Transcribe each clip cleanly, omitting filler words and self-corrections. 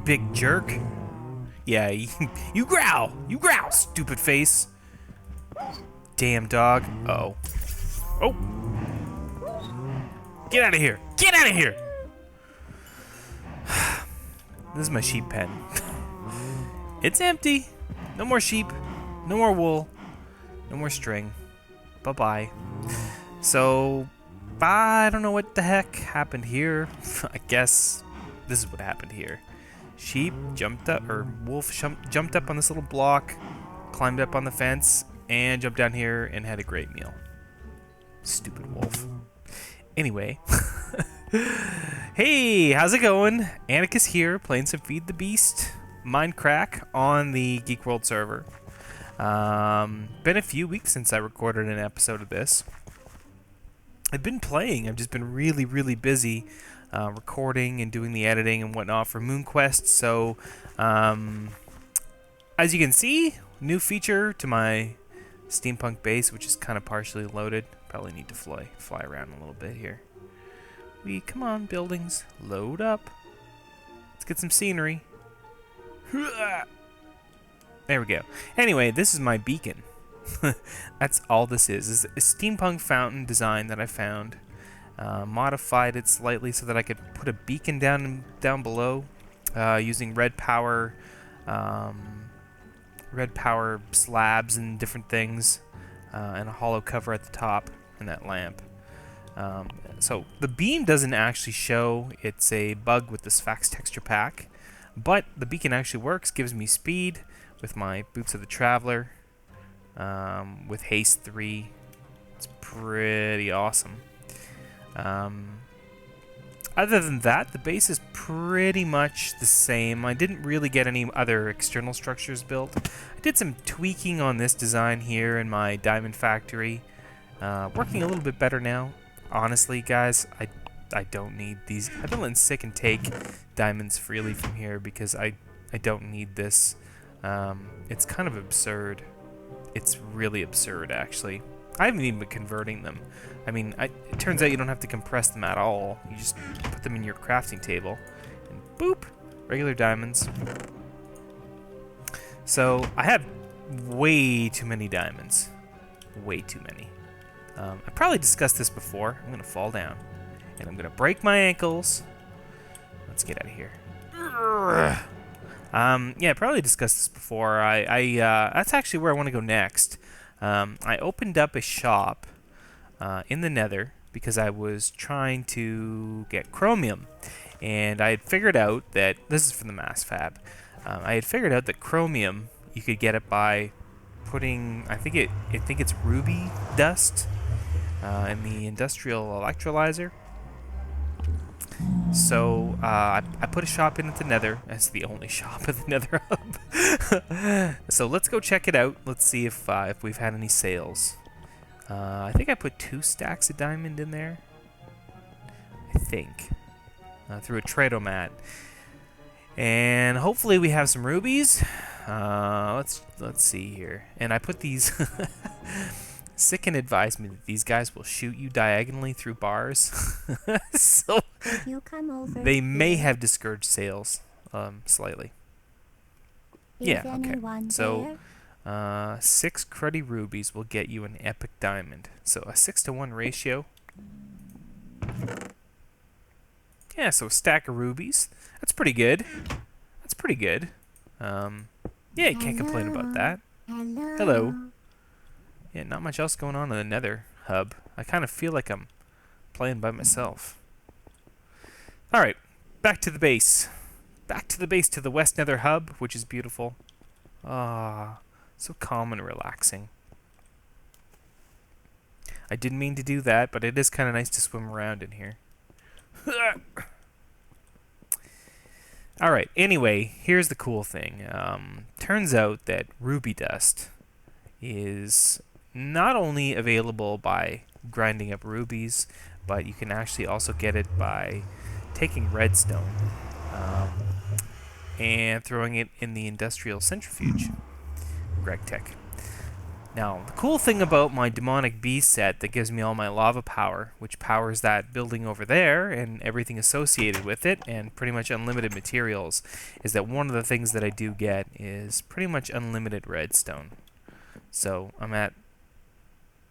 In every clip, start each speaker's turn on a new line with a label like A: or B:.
A: big jerk. Yeah, you growl. You growl, stupid face. Damn dog. Uh-oh. Oh. Get out of here. Get out of here. This is my sheep pen. It's empty. No more sheep. No more wool. No more string. Bye-bye. So, I don't know what the heck happened here. I guess this is what happened here. Sheep jumped up, or wolf jumped up on this little block, climbed up on the fence, and jumped down here and had a great meal. Stupid wolf. Anyway. Hey, how's it going? Antikas here, playing some Feed the Beast Mindcrack on the Geek World server. Been a few weeks since I recorded an episode of this. I've been playing. I've just been really, really busy recording and doing the editing and whatnot for MoonQuest. So, as you can see, new feature to my steampunk base, which is kind of partially loaded. Probably need to fly around a little bit here. Come on, buildings, load up. Let's get some scenery. There we go. Anyway, this is my beacon. That's all this is. This is a steampunk fountain design that I found. Modified it slightly so that I could put a beacon down below using red power slabs and different things, and a hollow cover at the top and that lamp. So the beam doesn't actually show. It's a bug with this fax texture pack, but the beacon actually works. Gives me speed with my Boots of the Traveler, with haste 3. It's pretty awesome. Other than that, the base is pretty much the same. I didn't really get any other external structures built. I did some tweaking on this design here in my diamond factory. Working a little bit better now. Honestly, guys, I don't need these. I've been letting Sick and take diamonds freely from here because I don't need this. It's kind of absurd. It's really absurd, actually. I haven't even been converting them. I mean, it turns out you don't have to compress them at all. You just put them in your crafting table, and boop, regular diamonds. So I have way too many diamonds. Way too many. I probably discussed this before. I'm going to fall down. And I'm going to break my ankles. Let's get out of here. Yeah, I probably discussed this before. That's actually where I want to go next. I opened up a shop in the Nether because I was trying to get chromium. And I had figured out that... This is from the Mass Fab. I had figured out that chromium, you could get it by putting... I think it's ruby dust in the industrial electrolyzer. So I put a shop in at the Nether. That's the only shop at the Nether hub. So let's go check it out. Let's see if we've had any sales. I think I put 2 stacks of diamond in there. I think through a Tradomat, and hopefully we have some rubies. Let's see here. And I put these. Sick and advised me that these guys will shoot you diagonally through bars. So
B: you come over
A: they may have discouraged sales slightly. Yeah, okay. So 6 cruddy rubies will get you an epic diamond. So a 6-to-1 ratio. Yeah, so a stack of rubies. That's pretty good. That's pretty good. Yeah, you can't complain about that. Hello. Yeah, not much else going on in the Nether hub. I kind of feel like I'm playing by myself. Alright, back to the base. Back to the base, to the West Nether hub, which is beautiful. Ah, so calm and relaxing. I didn't mean to do that, but it is kind of nice to swim around in here. Alright, anyway, here's the cool thing. Turns out that ruby dust is not only available by grinding up rubies, but you can actually also get it by taking redstone and throwing it in the industrial centrifuge. GregTech. Now, the cool thing about my demonic beast set that gives me all my lava power, which powers that building over there and everything associated with it, and pretty much unlimited materials, is that one of the things that I do get is pretty much unlimited redstone. So I'm at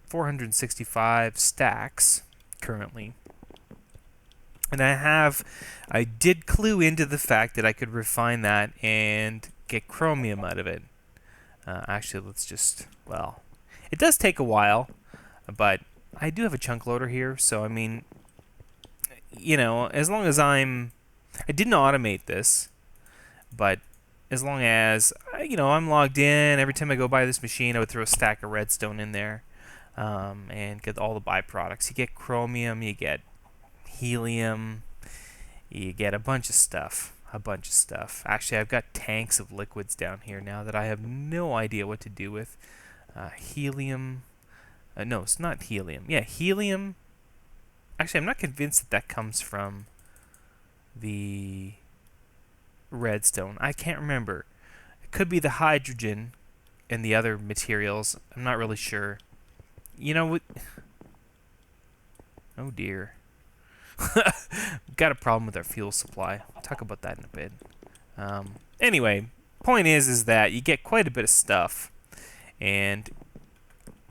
A: 465 stacks currently. And I did clue into the fact that I could refine that and get chromium out of it. Actually, let's just, well, it does take a while, but I do have a chunk loader here, so I mean, you know, as long as I didn't automate this, but as long as, you know, I'm logged in, every time I go by this machine, I would throw a stack of redstone in there, and get all the byproducts. You get chromium, you get helium, you get a bunch of stuff. Actually, I've got tanks of liquids down here now that I have no idea what to do with. Helium. No, it's not helium. Yeah, helium. Actually, I'm not convinced that comes from the redstone. I can't remember. It could be the hydrogen and the other materials. I'm not really sure. You know what? Oh dear. We've got a problem with our fuel supply. I'll talk about that in a bit. Anyway, point is that you get quite a bit of stuff, and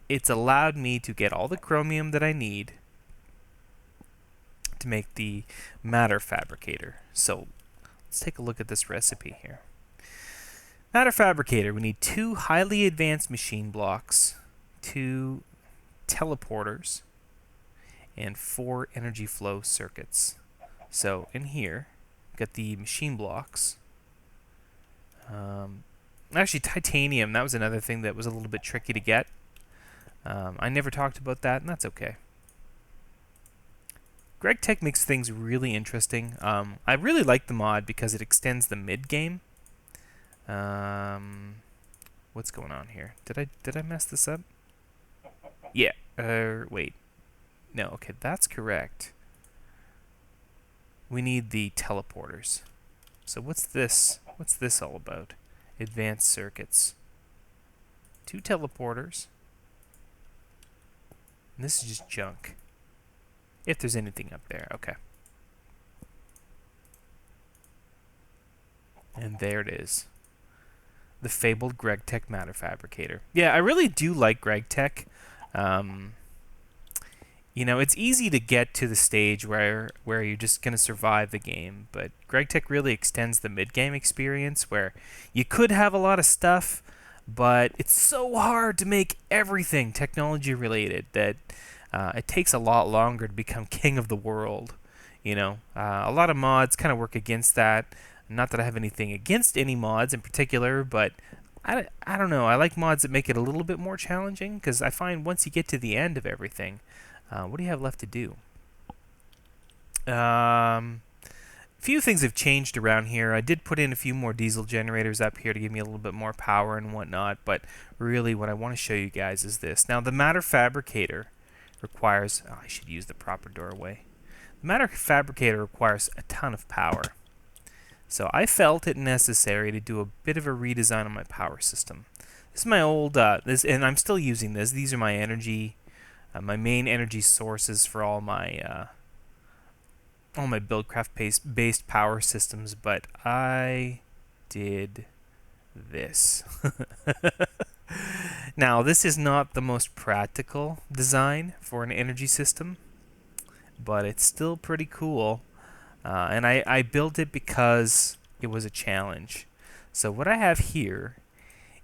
A: it's allowed me to get all the chromium that I need to make the matter fabricator. So let's take a look at this recipe here. Matter fabricator, we need 2 highly advanced machine blocks, 2 teleporters, and 4 energy flow circuits. So in here, we've got the machine blocks. Actually, titanium, that was another thing that was a little bit tricky to get. I never talked about that, and that's okay. GregTech makes things really interesting. I really like the mod because it extends the mid-game. What's going on here? Did I mess this up? Yeah. Wait. No, okay, that's correct. We need the teleporters. So what's this? What's this all about? Advanced circuits. 2 teleporters. And this is just junk. If there's anything up there, okay. And there it is. The fabled GregTech matter fabricator. Yeah, I really do like GregTech. You know, it's easy to get to the stage where you're just going to survive the game, but GregTech really extends the mid-game experience where you could have a lot of stuff, but it's so hard to make everything technology-related that it takes a lot longer to become king of the world. You know, a lot of mods kind of work against that. Not that I have anything against any mods in particular, but I don't know. I like mods that make it a little bit more challenging, because I find once you get to the end of everything, what do you have left to do? Few things have changed around here. I did put in a few more diesel generators up here to give me a little bit more power and whatnot, but really what I want to show you guys is this. Now, the matter fabricator requires... Oh, I should use the proper doorway. The matter fabricator requires a ton of power. So I felt it necessary to do a bit of a redesign on my power system. This is my old... and I'm still using this. These are my energy... my main energy sources for all my Buildcraft-based power systems, but I did this. Now, this is not the most practical design for an energy system, but it's still pretty cool. And I built it because it was a challenge. So what I have here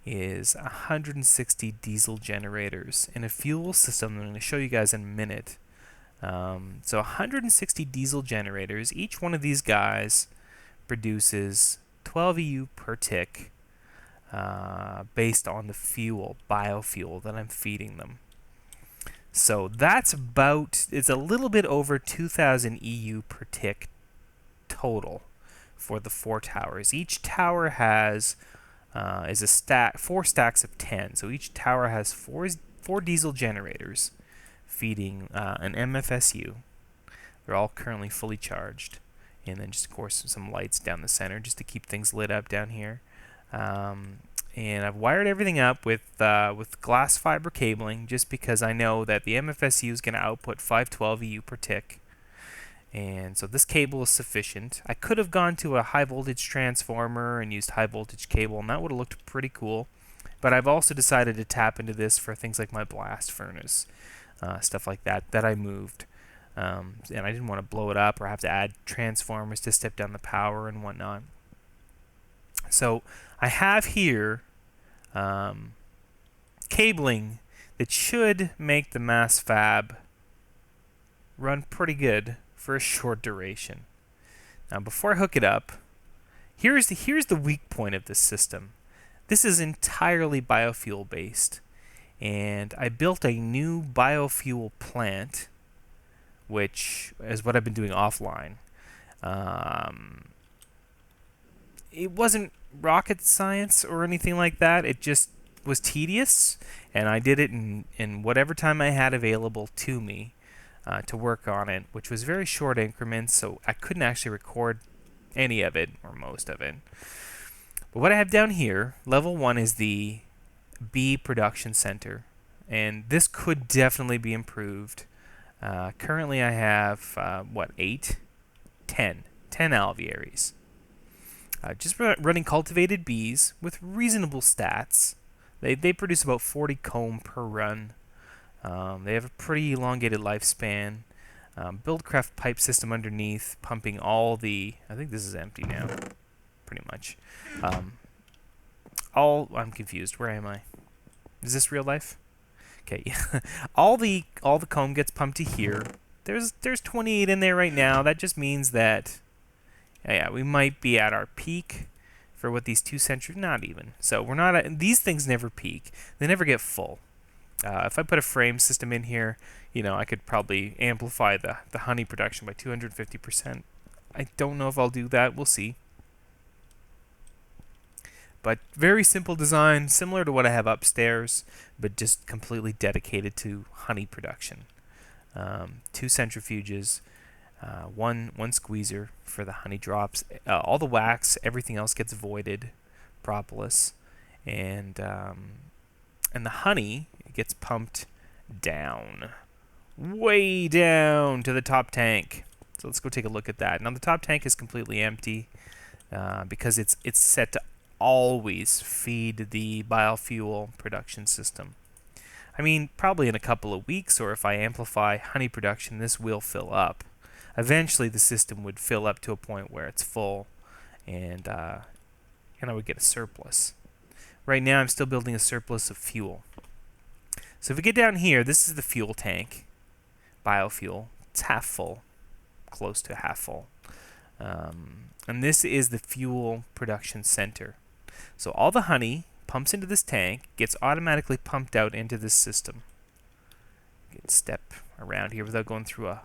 A: is 160 diesel generators in a fuel system that I'm going to show you guys in a minute. So 160 diesel generators. Each one of these guys produces 12 EU per tick based on the biofuel that I'm feeding them. So that's it's a little bit over 2,000 EU per tick total for the 4 towers. Each tower has is a 4 stacks of 10. So each tower has four diesel generators feeding an MFSU. They're all currently fully charged. And then just, of course, some lights down the center just to keep things lit up down here. and I've wired everything up with glass fiber cabling, just because I know that the MFSU is going to output 512 EU per tick. And so this cable is sufficient. I could have gone to a high voltage transformer and used high voltage cable, and that would have looked pretty cool. But I've also decided to tap into this for things like my blast furnace, stuff like that I moved. And I didn't want to blow it up or have to add transformers to step down the power and whatnot. So I have here cabling that should make the mass fab run pretty good for a short duration. Now, before I hook it up, here's the weak point of this system. This is entirely biofuel based, and I built a new biofuel plant, which is what I've been doing offline. It wasn't rocket science or anything like that. It just was tedious, and I did it in whatever time I had available to me to work on it, which was very short increments, so I couldn't actually record any of it or most of it. But what I have down here, level 1, is the bee production center, and this could definitely be improved. Currently I have 10 alvearies. Just running cultivated bees with reasonable stats. They produce about 40 comb per run. They have a pretty elongated lifespan. Buildcraft pipe system underneath, pumping all the... I think this is empty now, pretty much. I'm confused. Where am I? Is this real life? Okay. all the comb gets pumped to here. There's 28 in there right now. That just means that we might be at our peak for what these 2 centuries. Not even. So we're not at, these things never peak. They never get full. If I put a frame system in here, I could probably amplify the honey production by 250%. I don't know if I'll do that. We'll see. But very simple design, similar to what I have upstairs, but just completely dedicated to honey production. 2 centrifuges, one squeezer for the honey drops. All the wax, everything else gets voided, propolis, and the honey gets pumped down, way down to the top tank. So let's go take a look at that. Now the top tank is completely empty because it's set to always feed the biofuel production system. I mean, probably in a couple of weeks, or if I amplify honey production, this will fill up. Eventually the system would fill up to a point where it's full, and I would get a surplus. Right now I'm still building a surplus of fuel. So if we get down here, this is the fuel tank, biofuel. It's half full, close to half full. And this is the fuel production center. So all the honey pumps into this tank, gets automatically pumped out into this system. You can step around here without going through a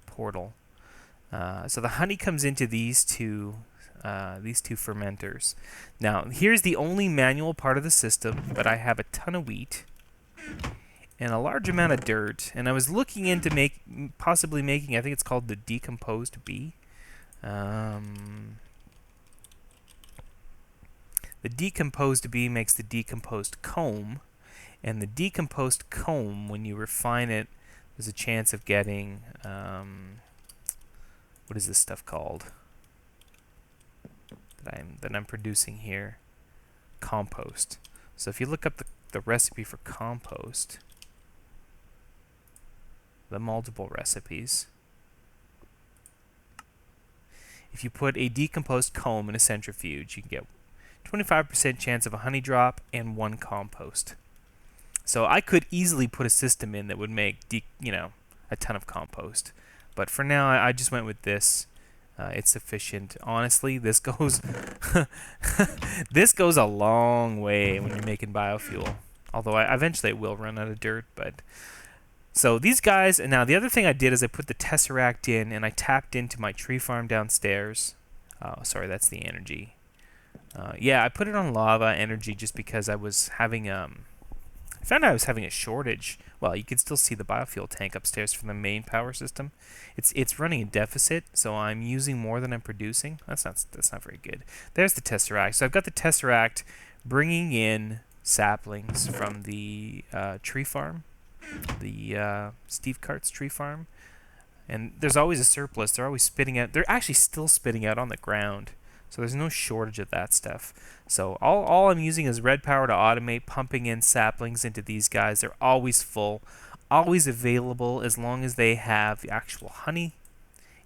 A: portal. So the honey comes into these two fermenters. Now, here's the only manual part of the system, but I have a ton of wheat and a large amount of dirt, and I was looking into possibly making, I think it's called the decomposed bee. The decomposed bee makes the decomposed comb, and the decomposed comb, when you refine it, there's a chance of getting, what is this stuff called that I'm producing here? Compost. So if you look up the recipe for compost, the multiple recipes, if you put a decomposed comb in a centrifuge, you can get 25% chance of a honey drop and 1 compost. So I could easily put a system in that would make a ton of compost. But for now, I just went with this. It's sufficient. Honestly, this goes this goes a long way when you're making biofuel. Although eventually it will run out of dirt. But so these guys, and now the other thing I did is I put the tesseract in, and I tapped into my tree farm downstairs. Oh, sorry, that's the energy. Yeah, I put it on lava energy just because I was having I found out I was having a shortage. Well, you can still see the biofuel tank upstairs from the main power system. It's running a deficit, so I'm using more than I'm producing. That's not very good. There's the Tesseract. So I've got the Tesseract bringing in saplings from the tree farm, the Steve Cart's tree farm. And there's always a surplus. They're always spitting out. They're actually still spitting out on the ground. So there's no shortage of that stuff. So all I'm using is red power to automate, pumping in saplings into these guys. They're always full, always available as long as they have the actual honey.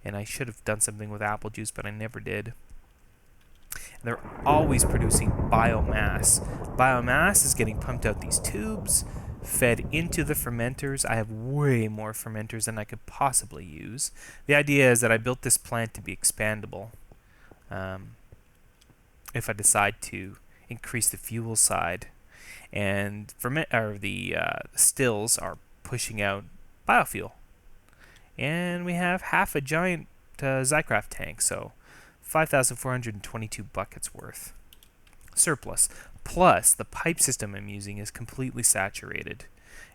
A: And I should have done something with apple juice, but I never did. And they're always producing biomass. Biomass is getting pumped out these tubes, fed into the fermenters. I have way more fermenters than I could possibly use. The idea is that I built this plant to be expandable. If I decide to increase the fuel side, and the stills are pushing out biofuel, and we have half a giant Zycraft tank, so 5,422 buckets worth surplus. Plus, the pipe system I'm using is completely saturated,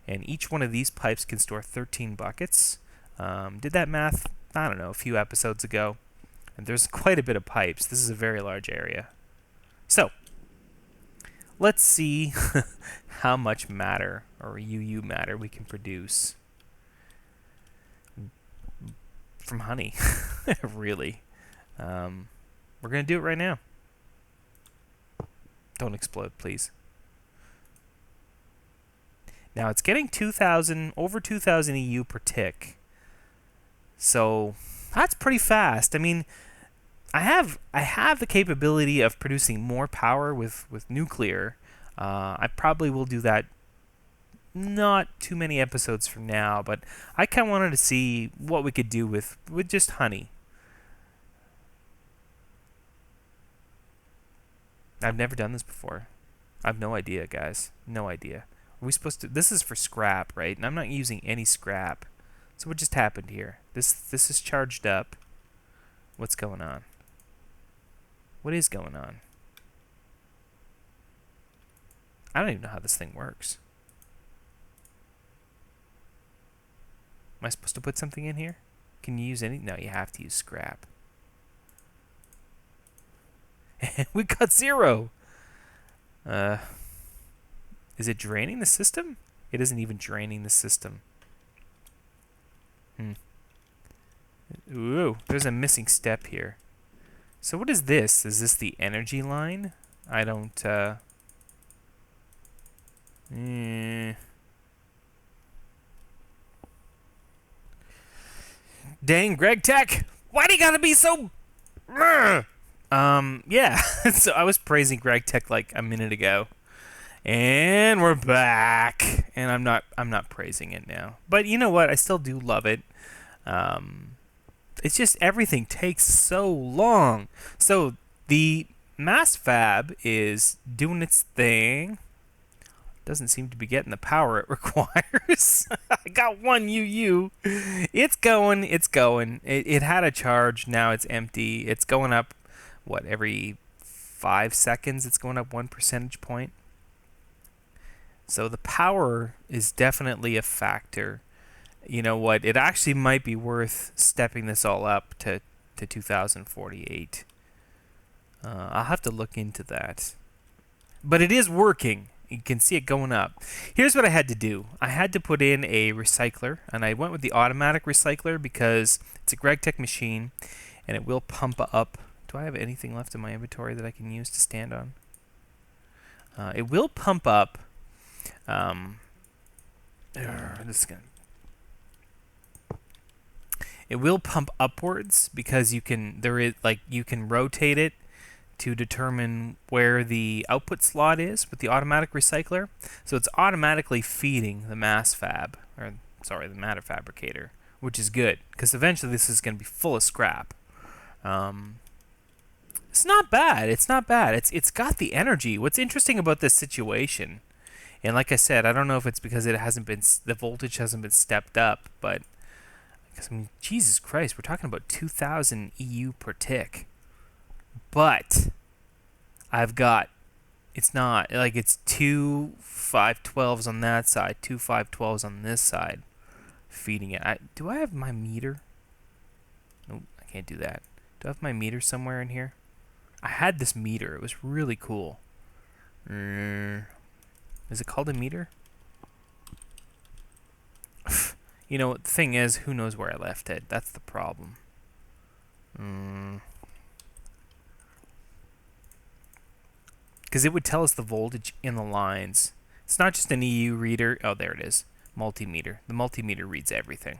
A: and each one of these pipes can store 13 buckets. Did that math, I don't know, a few episodes ago. And there's quite a bit of pipes. This is a very large area. So, let's see how much matter, or UU matter, we can produce from honey. Really. We're going to do it right now. Don't explode, please. Now, it's getting over 2,000 EU per tick. So, that's pretty fast. I mean, I have the capability of producing more power with nuclear. I probably will do that not too many episodes from now, but I kind of wanted to see what we could do with just honey. I've never done this before. I have no idea, guys. No idea. Are we supposed to... This is for scrap, right? And I'm not using any scrap. So what just happened here? This is charged up. What's going on? What is going on? I don't even know how this thing works. Am I supposed to put something in here? Can you use any? No, you have to use scrap. We got 0! Is it draining the system? It isn't even draining the system. Ooh, there's a missing step here. So what is this? Is this the energy line? I don't, Dang, Greg Tech! Why do you gotta be so... Yeah. So I was praising Greg Tech like a minute ago. And we're back. And I'm not praising it now. But you know what? I still do love it. It's just everything takes so long. So the mass fab is doing its thing. Doesn't seem to be getting the power it requires. I got 1 UU. It's going. It had a charge. Now it's empty. It's going up, what, every 5 seconds? It's going up 1 percentage point. So the power is definitely a factor. You know what? It actually might be worth stepping this all up to 2048. I'll have to look into that. But it is working. You can see it going up. Here's what I had to do. I had to put in a recycler, and I went with the automatic recycler because it's a GregTech machine, and it will pump up. Do I have anything left in my inventory that I can use to stand on? It will pump up. It will pump upwards because you can rotate it to determine where the output slot is with the automatic recycler. So it's automatically feeding the the matter fabricator, which is good because eventually this is going to be full of scrap. It's not bad. It's got the energy. What's interesting about this situation, and like I said, I don't know if it's because the voltage hasn't been stepped up, but I mean, Jesus Christ, we're talking about 2,000 EU per tick. But I've got It's not. Like, it's two 512s on that side, two 512s on this side, feeding it. Do I have my meter? Nope, I can't do that. Do I have my meter somewhere in here? I had this meter. It was really cool. Is it called a meter? You know, the thing is, who knows where I left it? That's the problem. Because it would tell us the voltage in the lines. It's not just an EU reader. Oh, there it is. Multimeter. The multimeter reads everything.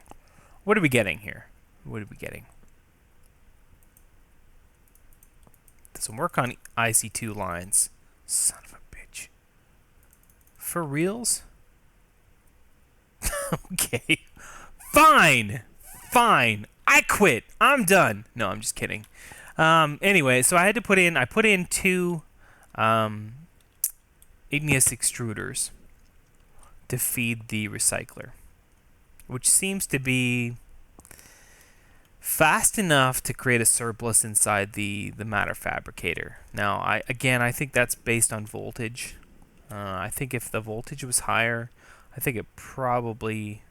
A: What are we getting here? What are we getting? Doesn't work on IC2 lines. Son of a bitch. For reals? Okay. Fine. Fine. I quit. I'm done. No, I'm just kidding. Anyway, so I put in two igneous extruders to feed the recycler, which seems to be fast enough to create a surplus inside the matter fabricator. Now, I think that's based on voltage. I think if the voltage was higher, I think it probably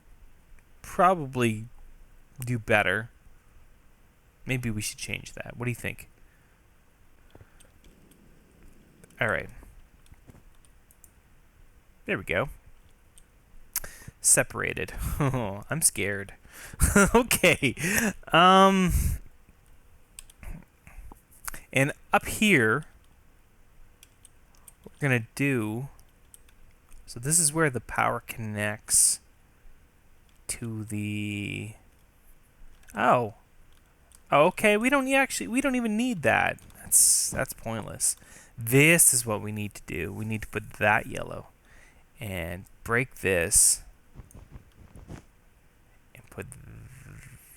A: do better. Maybe we should change that. What do you think? All right. There we go. Separated. I'm scared. Okay. And up here, what we're going to do... So this is where the power connects to the... Oh. Okay, we don't even need that. That's pointless. This is what we need to do. We need to put that yellow and break this and put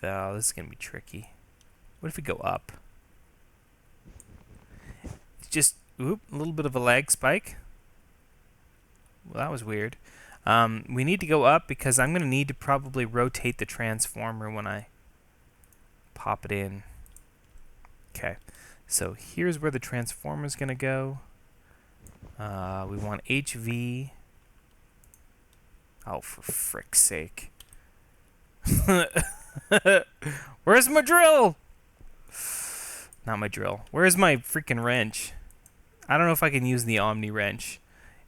A: oh, this is going to be tricky. What if we go up? Just a little bit of a lag spike. Well, that was weird. We need to go up because I'm going to need to probably rotate the transformer when I pop it in. Okay, so here's where the transformer is going to go. We want HV. Oh, for frick's sake. Where's my drill? Not my drill. Where's my freaking wrench? I don't know if I can use the Omni wrench.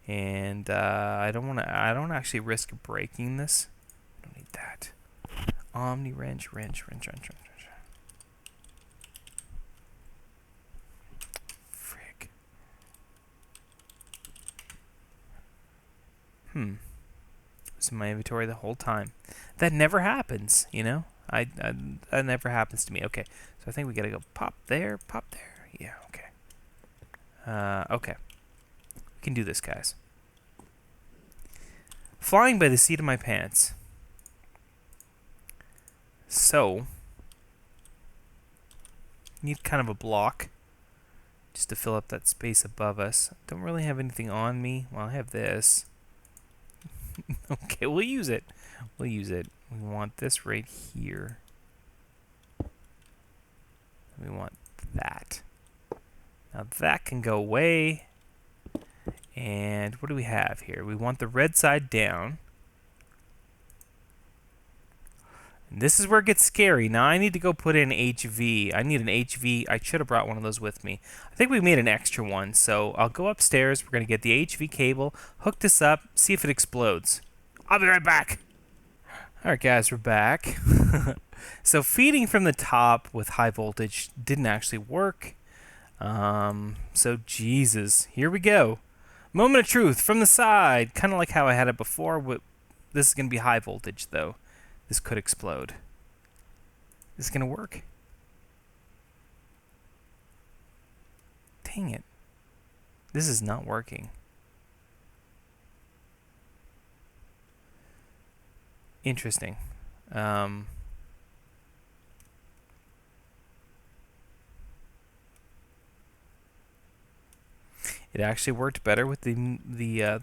A: And I don't actually risk breaking this. I don't need that. Omni wrench. Frick. It's in my inventory the whole time. That never happens, you know? That never happens to me. Okay, so I think we gotta go pop there. Yeah, okay. Okay. We can do this, guys. Flying by the seat of my pants. So, need kind of a block just to fill up that space above us. Don't really have anything on me. Well, I have this. Okay, we'll use it. We want this right here. We want that. Now that can go away. And what do we have here? We want the red side down. And this is where it gets scary. Now I need to go put in HV. I need an HV. I should have brought one of those with me. I think we made an extra one. So I'll go upstairs. We're going to get the HV cable, hook this up, see if it explodes. I'll be right back. All right, guys, we're back. So feeding from the top with high voltage didn't actually work. So Jesus, here we go. Moment of truth from the side, kind of like how I had it before. This is going to be high voltage, though. This could explode. Is it going to work? Dang it. This is not working. Interesting. It actually worked better with the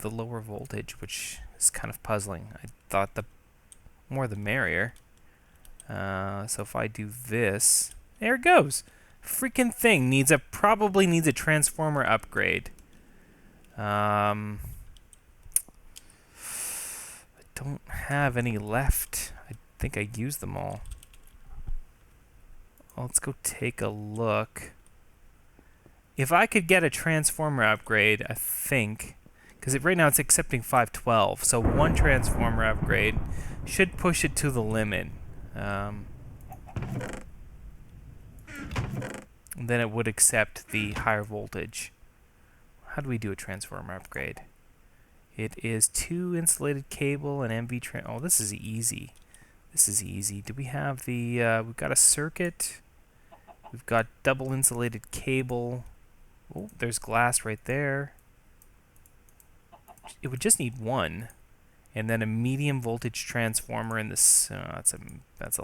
A: lower voltage, which is kind of puzzling. I thought the more the merrier. So if I do this, there it goes. Freaking thing probably needs a transformer upgrade. I don't have any left. I think I used them all. Well, let's go take a look. If I could get a transformer upgrade, I think, because right now it's accepting 512, so one transformer upgrade should push it to the limit. And then it would accept the higher voltage. How do we do a transformer upgrade? It is 2 insulated cable and MV. Oh, this is easy. This is easy. Do we have the? We've got a circuit. We've got double insulated cable. Oh, there's glass right there. It would just need one, and then a medium voltage transformer in this. That's a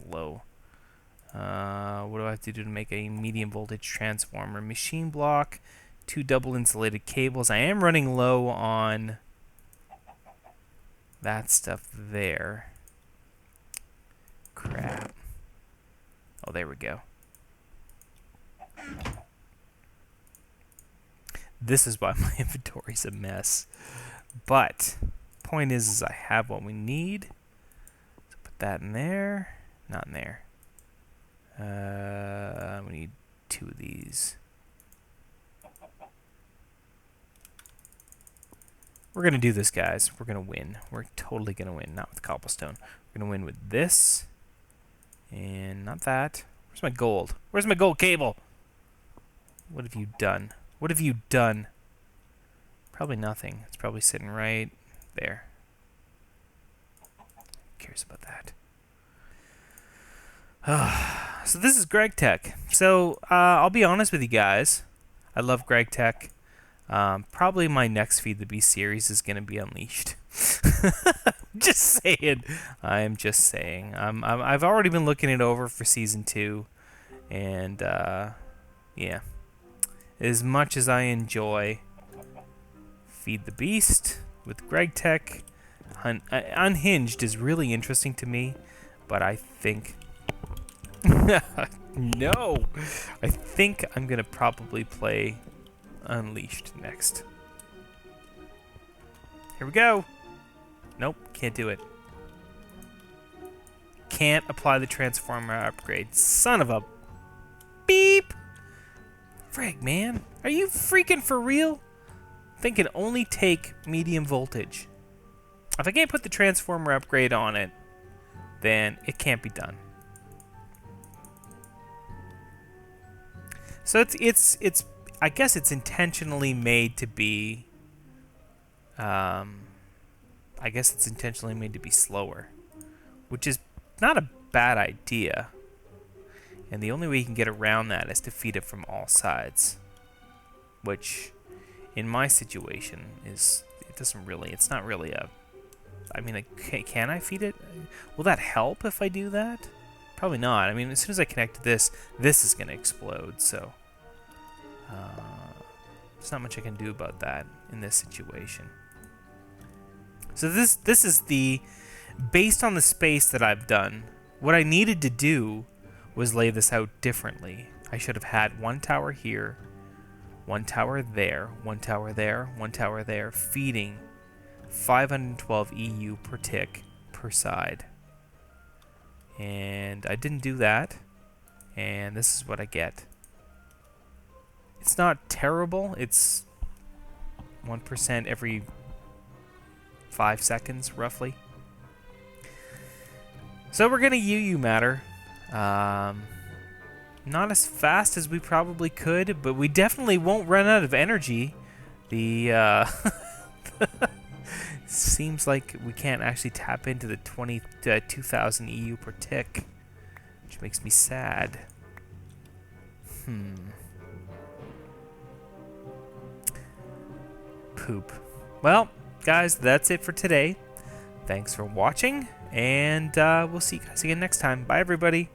A: low. What do I have to do to make a medium voltage transformer? Machine block, 2 double insulated cables. I am running low on that stuff there. Crap. Oh, there we go. This is why my inventory's a mess. But point is I have what we need. So put that in there. Not in there. We need 2 of these. We're going to do this, guys. We're going to win. We're totally going to win. Not with cobblestone. We're going to win with this. And not that. Where's my gold? Where's my gold cable? What have you done? What have you done? Probably nothing. It's probably sitting right there. Who cares about that? So this is Greg Tech. So I'll be honest with you guys. I love Greg Tech. Probably my next Feed the Beast series is going to be Unleashed. Just saying. I am just saying. I've already been looking it over for season 2, and yeah. As much as I enjoy Feed the Beast with Greg Tech, Unhinged is really interesting to me, but I think no, I think I'm gonna probably play Unleashed next. Here we go. Nope, can't do it. Can't apply the transformer upgrade. Son of a beep. Frig, man. Are you freaking for real? Thing can only take medium voltage. If I can't put the transformer upgrade on it, then it can't be done. So it's I guess it's intentionally made to be I guess it's intentionally made to be slower, which is not a bad idea. And the only way you can get around that is to feed it from all sides, which in my situation is it's not really a, I mean, can I feed it? Will that help if I do that? Probably not. I mean, as soon as I connect to this is going to explode, so there's not much I can do about that in this situation. So this is based on the space that I've done, what I needed to do was lay this out differently. I should have had 1 tower here, 1 tower there, 1 tower there, 1 tower there, feeding 512 EU per tick per side. And I didn't do that, and this is what I get. It's not terrible. It's 1% every 5 seconds, roughly. So we're gonna UU matter. Not as fast as we probably could, but we definitely won't run out of energy. The seems like we can't actually tap into the 2,000 EU per tick, which makes me sad. Poop. Well, guys, that's it for today. Thanks for watching, and we'll see you guys again next time. Bye, everybody.